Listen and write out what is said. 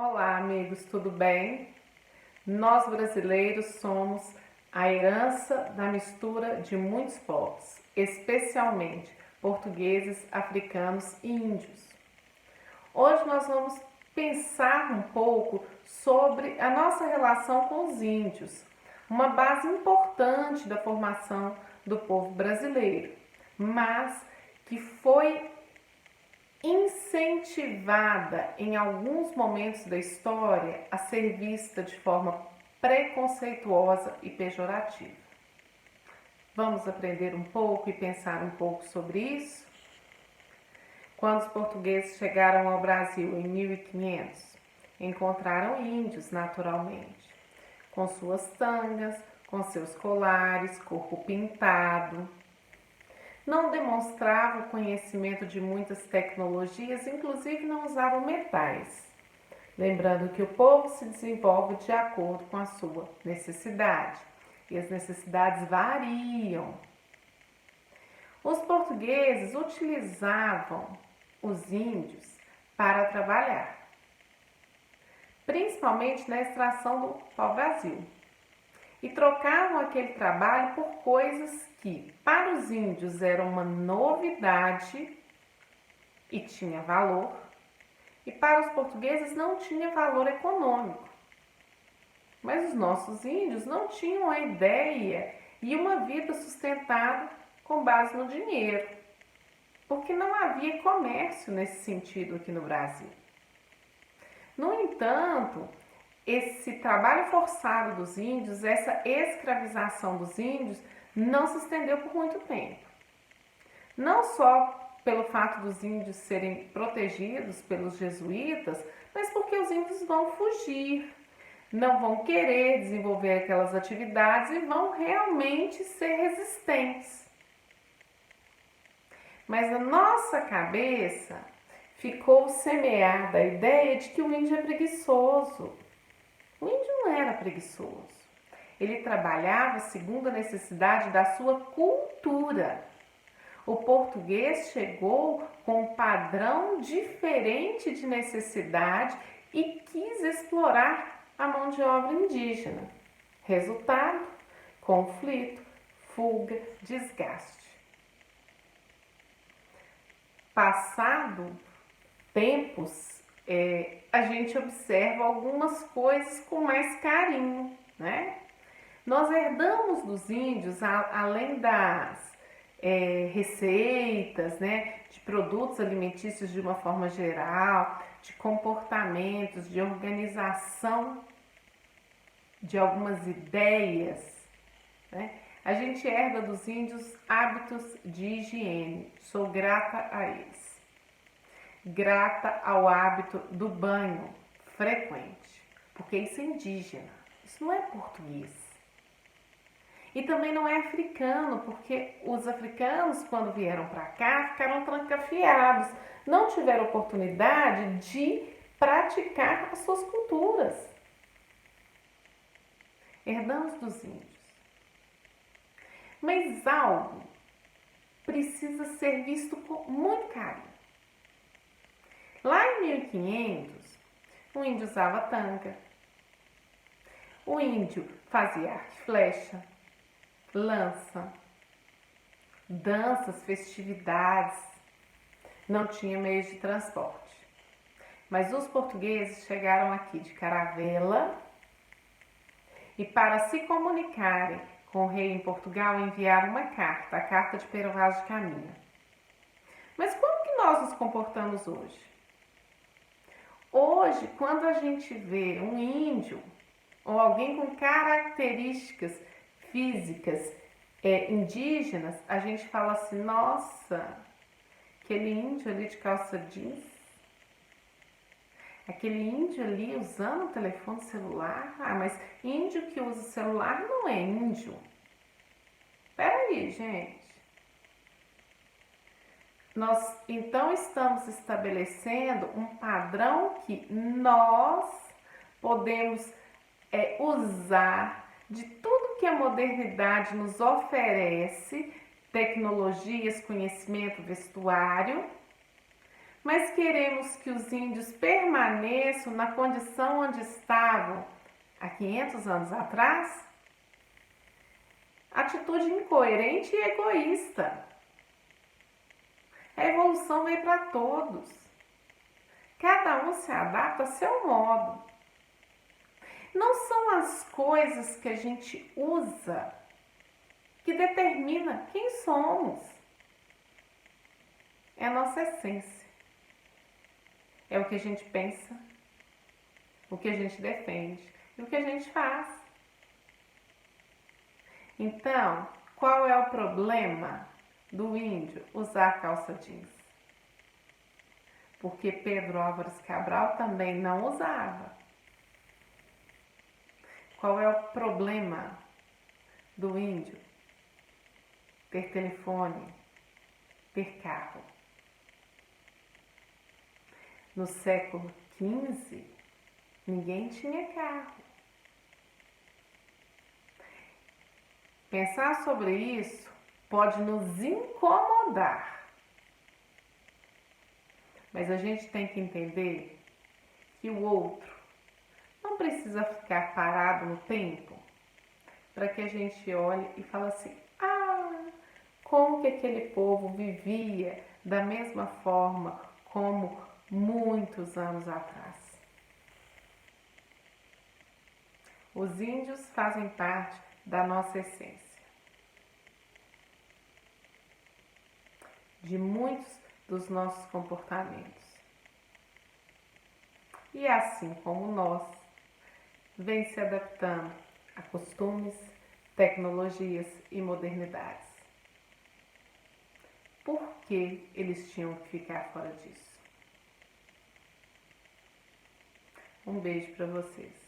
Olá, amigos, tudo bem? Nós brasileiros somos a herança da mistura de muitos povos, especialmente portugueses, africanos e índios. Hoje nós vamos pensar um pouco sobre a nossa relação com os índios, uma base importante da formação do povo brasileiro, mas que foi incentivada em alguns momentos da história a ser vista de forma preconceituosa e pejorativa. Vamos aprender um pouco e pensar um pouco sobre isso? Quando os portugueses chegaram ao Brasil em 1500, encontraram índios naturalmente, com suas tangas, com seus colares, corpo pintado. Não demonstravam conhecimento de muitas tecnologias, inclusive não usavam metais. Lembrando que o povo se desenvolve de acordo com a sua necessidade e as necessidades variam. Os portugueses utilizavam os índios para trabalhar, principalmente na extração do pau-brasil, e trocavam aquele trabalho por coisas que para os índios eram uma novidade e tinha valor, e para os portugueses não tinha valor econômico. Mas os nossos índios não tinham a ideia e uma vida sustentada com base no dinheiro, porque não havia comércio nesse sentido aqui no Brasil. No entanto, esse trabalho forçado dos índios, essa escravização dos índios, não se estendeu por muito tempo. Não só pelo fato dos índios serem protegidos pelos jesuítas, mas porque os índios vão fugir, não vão querer desenvolver aquelas atividades e vão realmente ser resistentes. Mas na nossa cabeça ficou semeada a ideia de que o índio é preguiçoso. O índio não era preguiçoso. Ele trabalhava segundo a necessidade da sua cultura. O português chegou com um padrão diferente de necessidade e quis explorar a mão de obra indígena. Resultado: conflito, fuga, desgaste. Passado tempos, a gente observa algumas coisas com mais carinho, né? Nós herdamos dos índios, além das receitas, né, de produtos alimentícios de uma forma geral, de comportamentos, de organização de algumas ideias, né? A gente herda dos índios hábitos de higiene. Sou grata a eles. Grata ao hábito do banho frequente, porque isso é indígena, isso não é português. E também não é africano, porque os africanos, quando vieram para cá, ficaram trancafiados, não tiveram oportunidade de praticar as suas culturas. Herdamos dos índios. Mas algo precisa ser visto com muito carinho. Lá em 1500, o índio usava tanga, o índio fazia arco e flecha, lança, danças, festividades, não tinha meios de transporte. Mas os portugueses chegaram aqui de caravela e para se comunicarem com o rei em Portugal enviaram uma carta, a carta de Pero Vaz de Caminha. Mas como que nós nos comportamos hoje? Hoje, quando a gente vê um índio ou alguém com características físicas indígenas, a gente fala assim: nossa, aquele índio ali de calça jeans, aquele índio ali usando o telefone celular. Ah, mas índio que usa celular não é índio. Peraí, gente. Nós então estamos estabelecendo um padrão que nós podemos usar de tudo que a modernidade nos oferece, tecnologias, conhecimento, vestuário, mas queremos que os índios permaneçam na condição onde estavam há 500 anos atrás? Atitude incoerente e egoísta. A evolução veio para todos. Cada um se adapta a seu modo. Não são as coisas que a gente usa que determina quem somos. É a nossa essência. É o que a gente pensa, o que a gente defende e o que a gente faz. Então, qual é o problema do índio usar calça jeans? Porque Pedro Álvares Cabral também não usava. Qual é o problema do índio ter telefone, ter carro? No século XV, ninguém tinha carro. Pensar sobre isso pode nos incomodar, mas a gente tem que entender que o outro não precisa ficar parado no tempo para que a gente olhe e fale assim: ah, como que aquele povo vivia da mesma forma como muitos anos atrás. Os índios fazem parte da nossa essência. De muitos dos nossos comportamentos. E assim como nós, vem se adaptando a costumes, tecnologias e modernidades. Por que eles tinham que ficar fora disso? Um beijo para vocês.